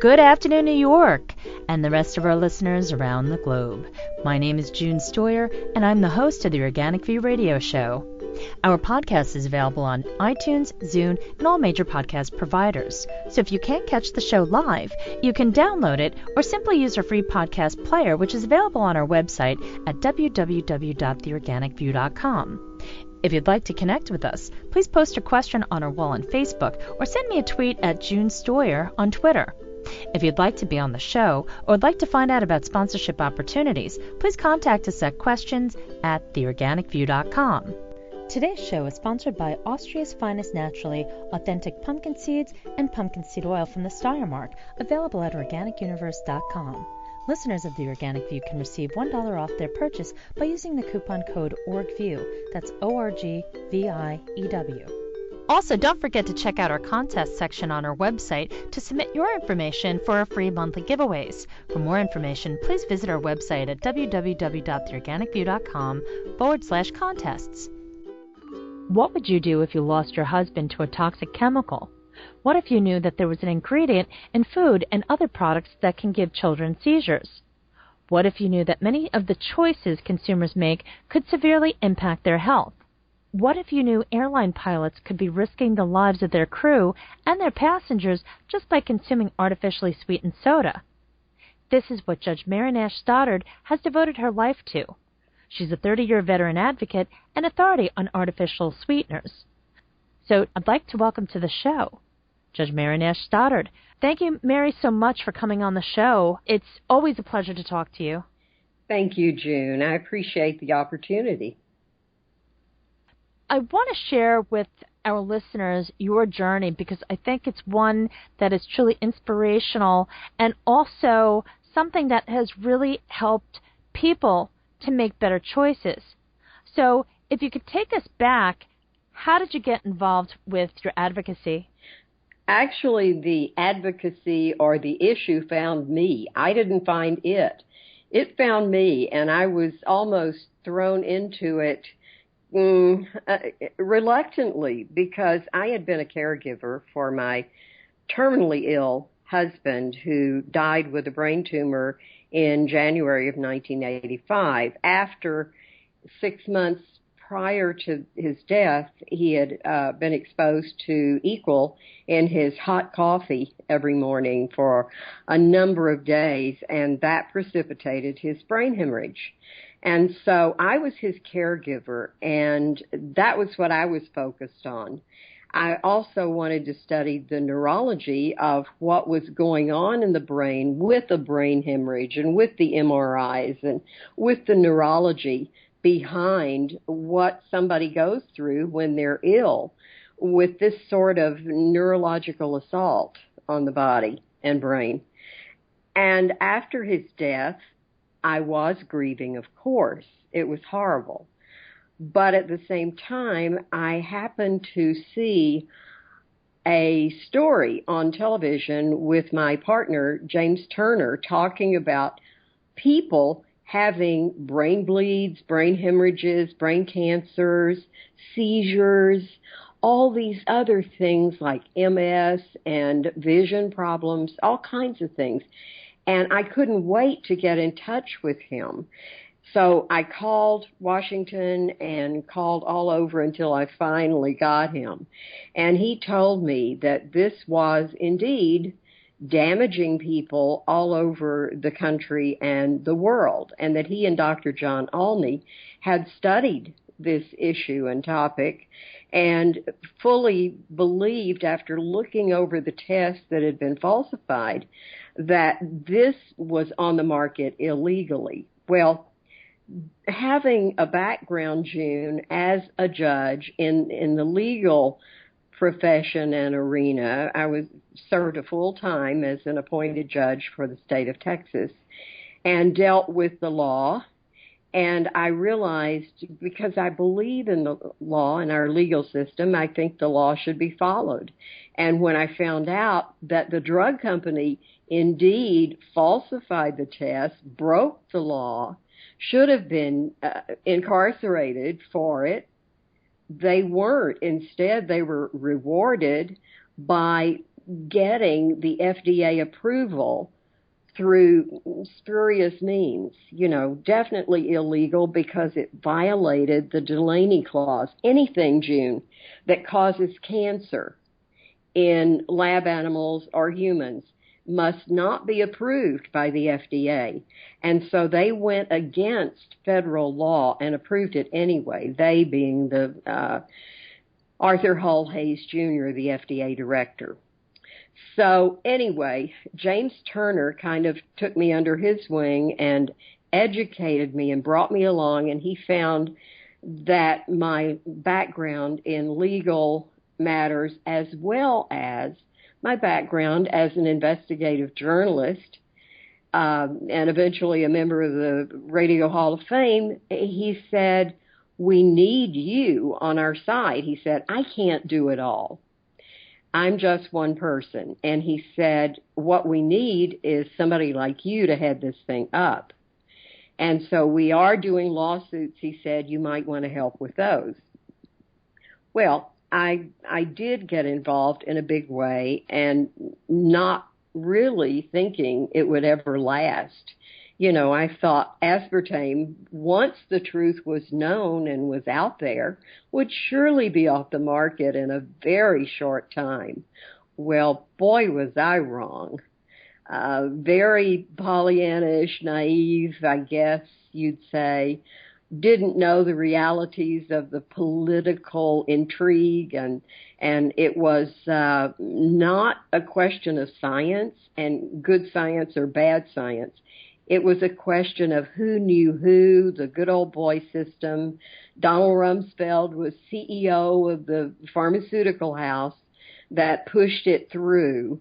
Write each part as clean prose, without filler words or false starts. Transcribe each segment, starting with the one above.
Good afternoon, New York, and the rest of our listeners around the globe. My name is June Stoyer, and I'm the host of the Organic View Radio Show. Our podcast is available on iTunes, Zune, and all major podcast providers. So if you can't catch the show live, you can download it or simply use our free podcast player, which is available on our website at www.theorganicview.com. If you'd like to connect with us, please post a question on our wall on Facebook or send me a tweet at June Stoyer on Twitter. If you'd like to be on the show or would like to find out about sponsorship opportunities, please contact us at questions@theorganicview.com. Today's show is sponsored by Austria's finest naturally authentic pumpkin seeds and pumpkin seed oil from the Stoyer mark, available at organicuniverse.com. Listeners of The Organic View can receive $1 off their purchase by using the coupon code ORGVIEW. That's ORGVIEW. Also, don't forget to check out our contest section on our website to submit your information for our free monthly giveaways. For more information, please visit our website at www.theorganicview.com/contests. What would you do if you lost your husband to a toxic chemical? What if you knew that there was an ingredient in food and other products that can give children seizures? What if you knew that many of the choices consumers make could severely impact their health? What if you knew airline pilots could be risking the lives of their crew and their passengers just by consuming artificially sweetened soda? This is what Judge Mary Nash Stoddard has devoted her life to. She's a 30-year veteran advocate and authority on artificial sweeteners. So I'd like to welcome to the show Judge Mary Nash Stoddard. Thank you, Mary, so much for coming on the show. It's always a pleasure to talk to you. Thank you, June. I appreciate the opportunity. I want to share with our listeners your journey because I think it's one that is truly inspirational and also something that has really helped people to make better choices. So if you could take us back, how did you get involved with your advocacy? Actually, the advocacy or the issue found me. I didn't find it. It found me, and I was almost thrown into it reluctantly because I had been a caregiver for my terminally ill husband who died with a brain tumor in January of 1985. After 6 months prior to his death, he had been exposed to equal in his hot coffee every morning for a number of days, and that precipitated his brain hemorrhage. And so I was his caregiver, and that was what I was focused on. I also wanted to study the neurology of what was going on in the brain with the brain hemorrhage and with the MRIs and with the neurology behind what somebody goes through when they're ill with this sort of neurological assault on the body and brain. And after his death, I was grieving, of course. It was horrible. But at the same time, I happened to see a story on television with my partner, James Turner, talking about people having brain bleeds, brain hemorrhages, brain cancers, seizures, all these other things like MS and vision problems, all kinds of things. And I couldn't wait to get in touch with him. So I called Washington and called all over until I finally got him. And he told me that this was indeed damaging people all over the country and the world, and that he and Dr. John Olney had studied this issue and topic and fully believed, after looking over the tests that had been falsified, that this was on the market illegally. Well, having a background, June, as a judge in the legal profession and arena, I was served a full time as an appointed judge for the state of Texas and dealt with the law. And I realized, because I believe in the law and our legal system, I think the law should be followed. And when I found out that the drug company indeed falsified the test, broke the law, should have been incarcerated for it, they weren't. Instead, they were rewarded by getting the FDA approval through spurious means, definitely illegal because it violated the Delaney Clause. Anything, June, that causes cancer in lab animals or humans must not be approved by the FDA. And so they went against federal law and approved it anyway, they being the Arthur Hull Hayes Jr., the FDA director. So anyway, James Turner kind of took me under his wing and educated me and brought me along, and he found that my background in legal matters, as well as my background as an investigative journalist, and eventually a member of the Radio Hall of Fame, he said, we need you on our side. He said, I can't do it all. I'm just one person. And he said, what we need is somebody like you to head this thing up. And so we are doing lawsuits. He said, you might want to help with those. Well, I did get involved in a big way, and not really thinking it would ever last. I thought aspartame, once the truth was known and was out there, would surely be off the market in a very short time. Well, boy, was I wrong. Very Pollyannish, naive, I guess you'd say. Didn't know the realities of the political intrigue, and it was not a question of science and good science or bad science. It was a question of who knew who, the good old boy system. Donald Rumsfeld was CEO of the pharmaceutical house that pushed it through.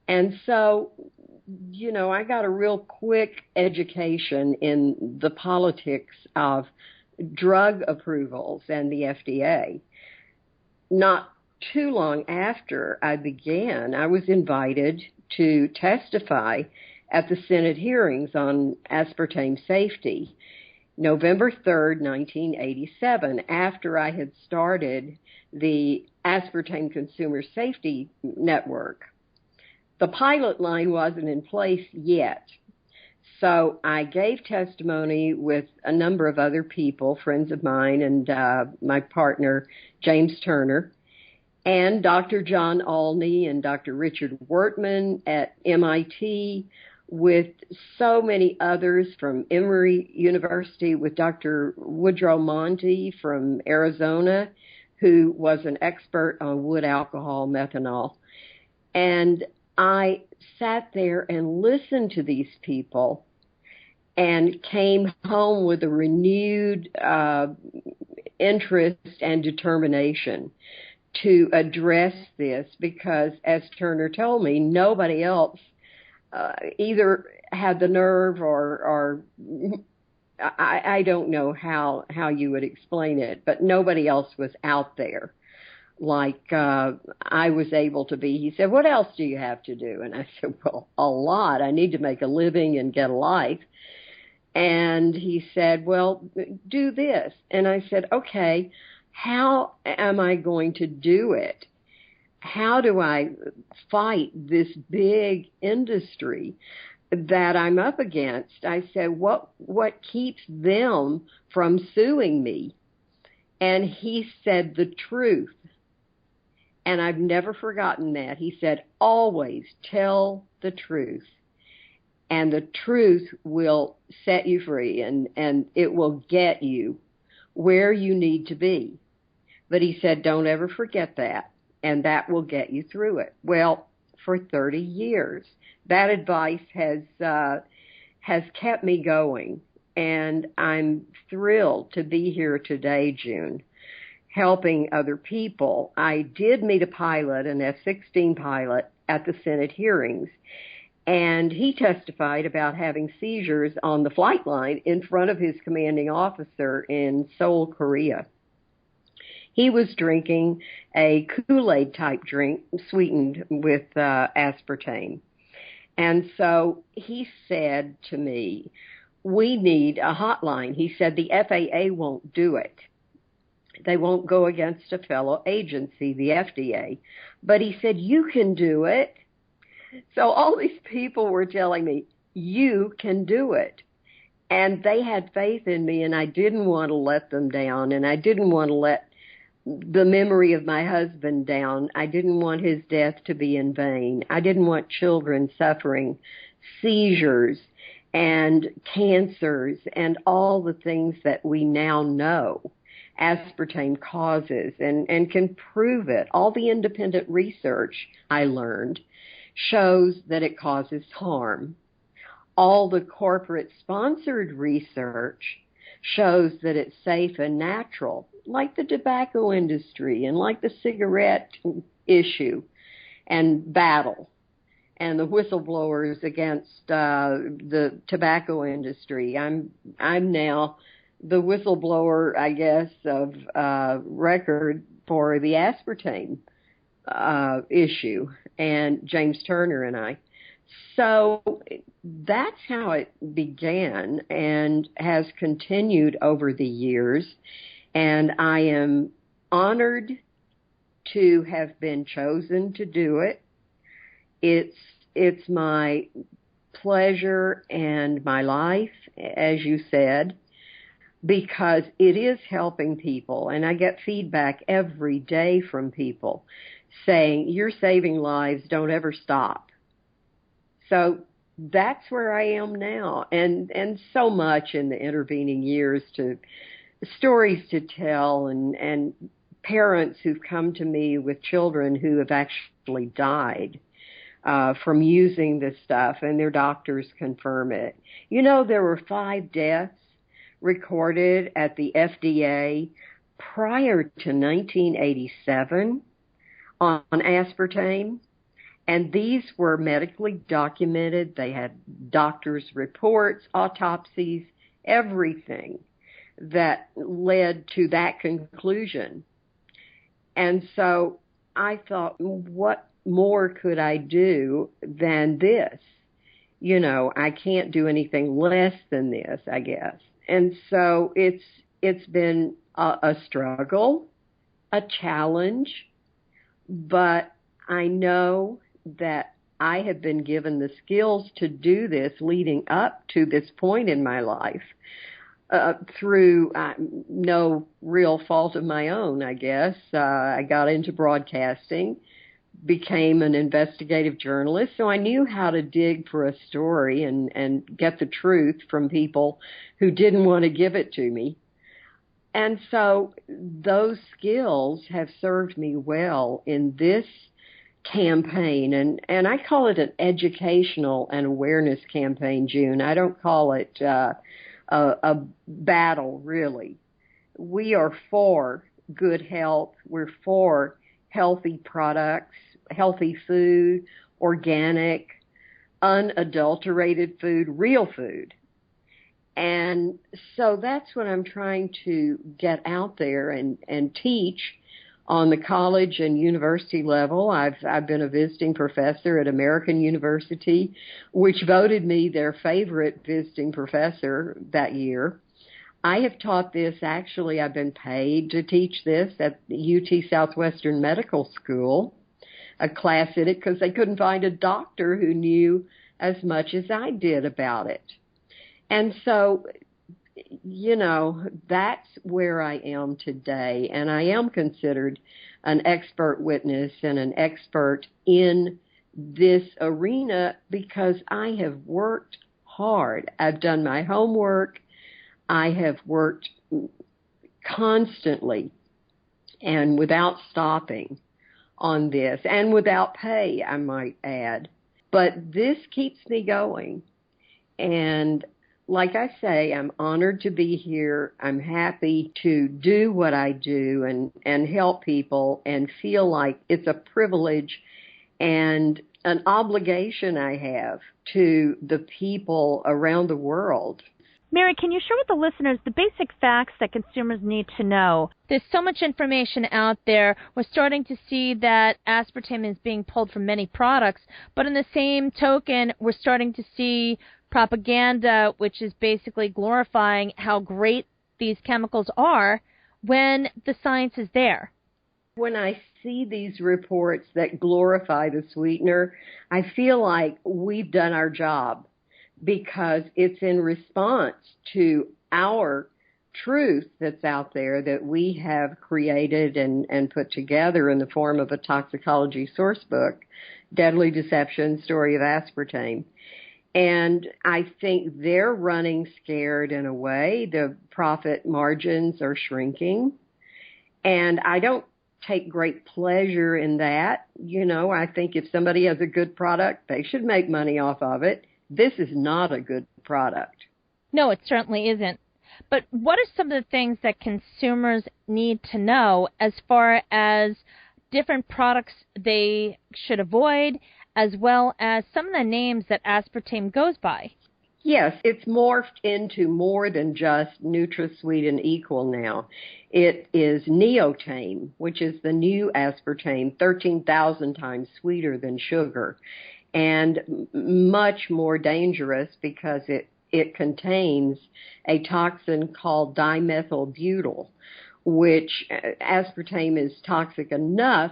And so, I got a real quick education in the politics of drug approvals and the FDA. Not too long after I began, I was invited to testify at the Senate hearings on aspartame safety, November 3rd, 1987, after I had started the Aspartame Consumer Safety Network. The pilot line wasn't in place yet, so I gave testimony with a number of other people, friends of mine, and my partner, James Turner, and Dr. John Olney and Dr. Richard Wertman at MIT, with so many others from Emory University, with Dr. Woodrow Monty from Arizona, who was an expert on wood alcohol, methanol. And I sat there and listened to these people and came home with a renewed interest and determination to address this, because, as Turner told me, nobody else either had the nerve or I don't know how you would explain it, but nobody else was out there like I was able to be. He said, what else do you have to do? And I said, well, a lot. I need to make a living and get a life. And he said, well, do this. And I said, okay, how am I going to do it? How do I fight this big industry that I'm up against? I said, what keeps them from suing me? And he said, the truth. And I've never forgotten that. He said, always tell the truth, and the truth will set you free, and it will get you where you need to be. But he said, don't ever forget that, and that will get you through it. Well, for 30 years, that advice has kept me going, and I'm thrilled to be here today, June, helping other people. I did meet a pilot, an F-16 pilot, at the Senate hearings, and he testified about having seizures on the flight line in front of his commanding officer in Seoul, Korea. He was drinking a Kool-Aid type drink sweetened with aspartame. And so he said to me, we need a hotline. He said, the FAA won't do it. They won't go against a fellow agency, the FDA. But he said, you can do it. So all these people were telling me, you can do it. And they had faith in me, and I didn't want to let them down, and I didn't want to let the memory of my husband down. I didn't want his death to be in vain. I didn't want children suffering seizures and cancers and all the things that we now know aspartame causes and can prove it. All the independent research I learned shows that it causes harm. All the corporate sponsored research shows that it's safe and natural, like the tobacco industry and like the cigarette issue and battle and the whistleblowers against the tobacco industry. I'm now the whistleblower, I guess, of record for the aspartame issue, and James Turner and I. So that's how it began and has continued over the years. And I am honored to have been chosen to do it. It's my pleasure and my life, as you said, because it is helping people. And I get feedback every day from people saying, you're saving lives, don't ever stop. So that's where I am now, and so much in the intervening years, to stories to tell, and parents who've come to me with children who have actually died from using this stuff, and their doctors confirm it. You know, there were 5 deaths recorded at the FDA prior to 1987 on aspartame. And these were medically documented. They had doctors' reports, autopsies, everything that led to that conclusion. And so I thought, what more could I do than this? You know, I can't do anything less than this, I guess. And so it's been a struggle, a challenge, but I know that I have been given the skills to do this leading up to this point in my life through no real fault of my own, I guess. I got into broadcasting, became an investigative journalist, so I knew how to dig for a story and get the truth from people who didn't want to give it to me. And so those skills have served me well in this campaign, and I call it an educational and awareness campaign, June. I don't call it a battle, really. We are for good health. We're for healthy products, healthy food, organic, unadulterated food, real food. And so that's what I'm trying to get out there and teach on the college and university level. I've been a visiting professor at American University, which voted me their favorite visiting professor that year. I have taught this, actually, I've been paid to teach this at the UT Southwestern Medical School, a class in it because they couldn't find a doctor who knew as much as I did about it. And so, you know, that's where I am today, and I am considered an expert witness and an expert in this arena because I have worked hard. I've done my homework. I have worked constantly and without stopping on this, and without pay, I might add. But this keeps me going, and like I say, I'm honored to be here. I'm happy to do what I do and help people, and feel like it's a privilege and an obligation I have to the people around the world. Mary, can you share with the listeners the basic facts that consumers need to know? There's so much information out there. We're starting to see that aspartame is being pulled from many products, but in the same token, we're starting to see propaganda, which is basically glorifying how great these chemicals are, when the science is there? When I see these reports that glorify the sweetener, I feel like we've done our job because it's in response to our truth that's out there that we have created and put together in the form of a toxicology source book, Deadly Deception, Story of Aspartame. And I think they're running scared in a way. The profit margins are shrinking. And I don't take great pleasure in that. I think if somebody has a good product, they should make money off of it. This is not a good product. No, it certainly isn't. But what are some of the things that consumers need to know as far as different products they should avoid, as well as some of the names that aspartame goes by? Yes, it's morphed into more than just NutraSweet and Equal now. It is neotame, which is the new aspartame, 13,000 times sweeter than sugar, and much more dangerous because it contains a toxin called dimethylbutyl, which aspartame is toxic enough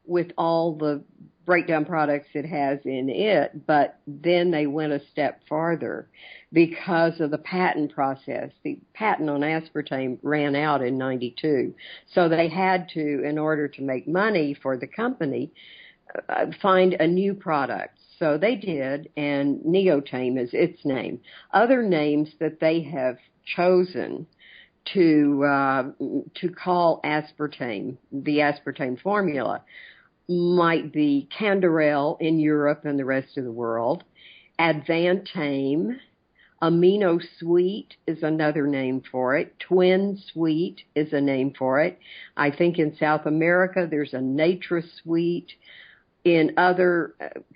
with all the breakdown products it has in it, but then they went a step farther because of the patent process. The patent on aspartame ran out in 92, so they had to, in order to make money for the company, find a new product. So they did, and neotame is its name. Other names that they have chosen to call aspartame, the aspartame formula, might be Canderel in Europe and the rest of the world. Advantame, Amino Sweet is another name for it. Twin Sweet is a name for it. I think in South America there's a NatraSweet. In other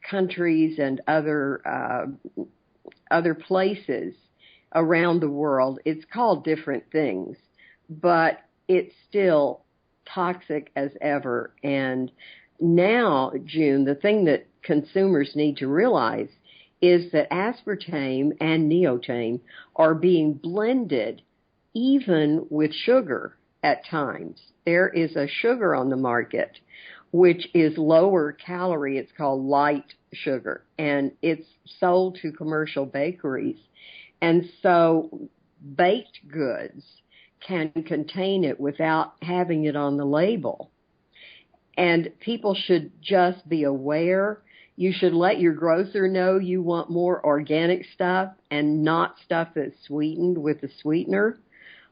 countries and other places around the world, it's called different things, but it's still toxic as ever. And now, June, the thing that consumers need to realize is that aspartame and neotame are being blended even with sugar at times. There is a sugar on the market which is lower calorie. It's called light sugar, and it's sold to commercial bakeries. And so baked goods can contain it without having it on the label. And people should just be aware. You should let your grocer know you want more organic stuff and not stuff that's sweetened with a sweetener.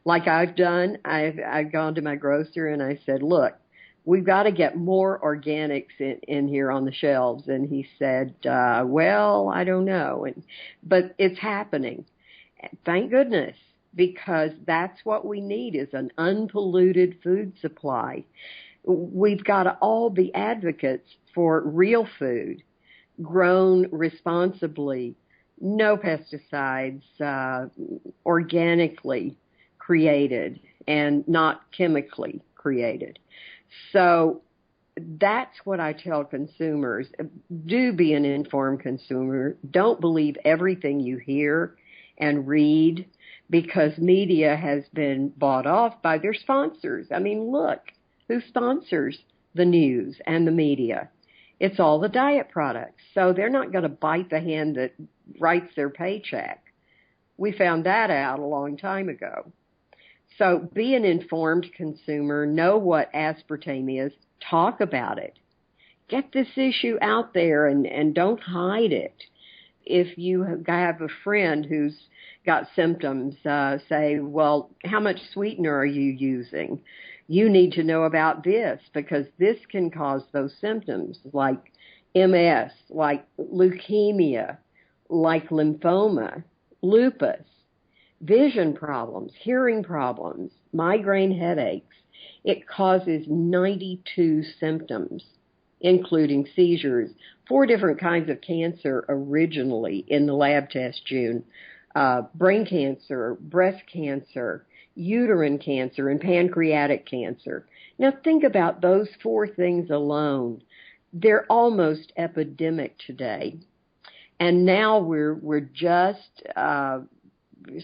Like I've done, I've gone to my grocer and I said, look, we've got to get more organics in here on the shelves. And he said, well, I don't know. But it's happening. Thank goodness, because that's what we need is an unpolluted food supply. We've got to all be advocates for real food, grown responsibly, no pesticides, organically created and not chemically created. So that's what I tell consumers. Do be an informed consumer. Don't believe everything you hear and read because media has been bought off by their sponsors. I mean, look, who sponsors the news and the media? It's all the diet products. So they're not going to bite the hand that writes their paycheck. We found that out a long time ago. So be an informed consumer, know what aspartame is, talk about it. Get this issue out there and don't hide it. If you have a friend who's got symptoms, say, well, how much sweetener are you using? You need to know about this because this can cause those symptoms like MS, like leukemia, like lymphoma, lupus, vision problems, hearing problems, migraine headaches. It causes 92 symptoms, including seizures, 4 different kinds of cancer originally in the lab test, June. Brain cancer, breast cancer, uterine cancer, and pancreatic cancer. Now think about those 4 things alone. They're almost epidemic today. And now we're just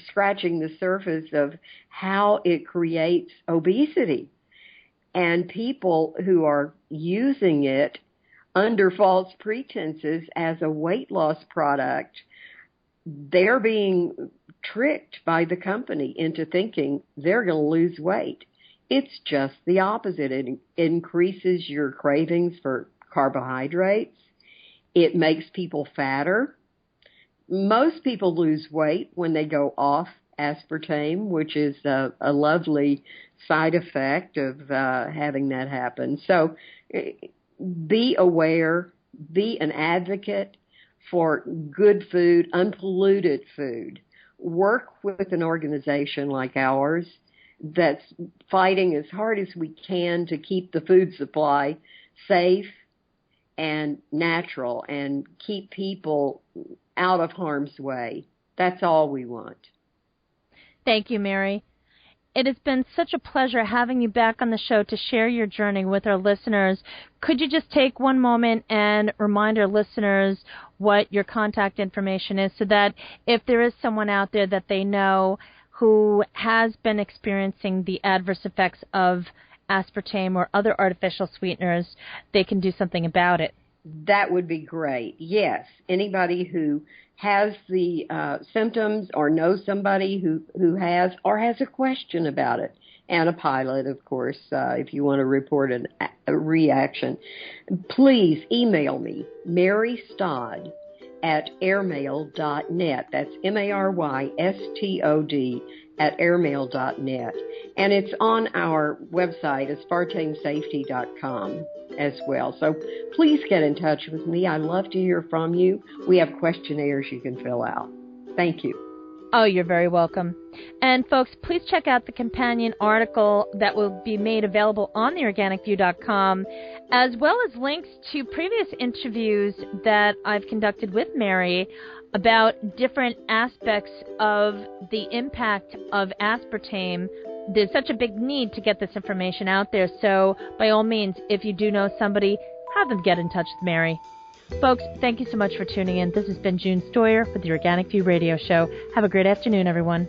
scratching the surface of how it creates obesity. And people who are using it under false pretenses as a weight loss product, they're being tricked by the company into thinking they're going to lose weight. It's just the opposite. It increases your cravings for carbohydrates. It makes people fatter. Most people lose weight when they go off aspartame, which is a lovely side effect of having that happen. So be aware, be an advocate for good food, unpolluted food. Work with an organization like ours that's fighting as hard as we can to keep the food supply safe and natural and keep people out of harm's way. That's all we want. Thank you, Mary. It has been such a pleasure having you back on the show to share your journey with our listeners. Could you just take one moment and remind our listeners what your contact information is so that if there is someone out there that they know who has been experiencing the adverse effects of aspartame or other artificial sweeteners, they can do something about it? That would be great. Yes, anybody who has the symptoms or knows somebody who has or has a question about it, and a pilot, of course, if you want to report a reaction, please email me, Mary Stodd at airmail.net. That's MARYSTOD at airmail.net. And it's on our website, aspartamesafety.com as well. So please get in touch with me. I love to hear from you. We have questionnaires you can fill out. Thank you. Oh, you're very welcome. And folks, please check out the companion article that will be made available on theorganicview.com, as well as links to previous interviews that I've conducted with Mary about different aspects of the impact of aspartame. There's such a big need to get this information out there, so by all means, if you do know somebody, have them get in touch with Mary. Folks, thank you so much for tuning in. This has been June Stoyer with the Organic View Radio Show. Have a great afternoon, everyone.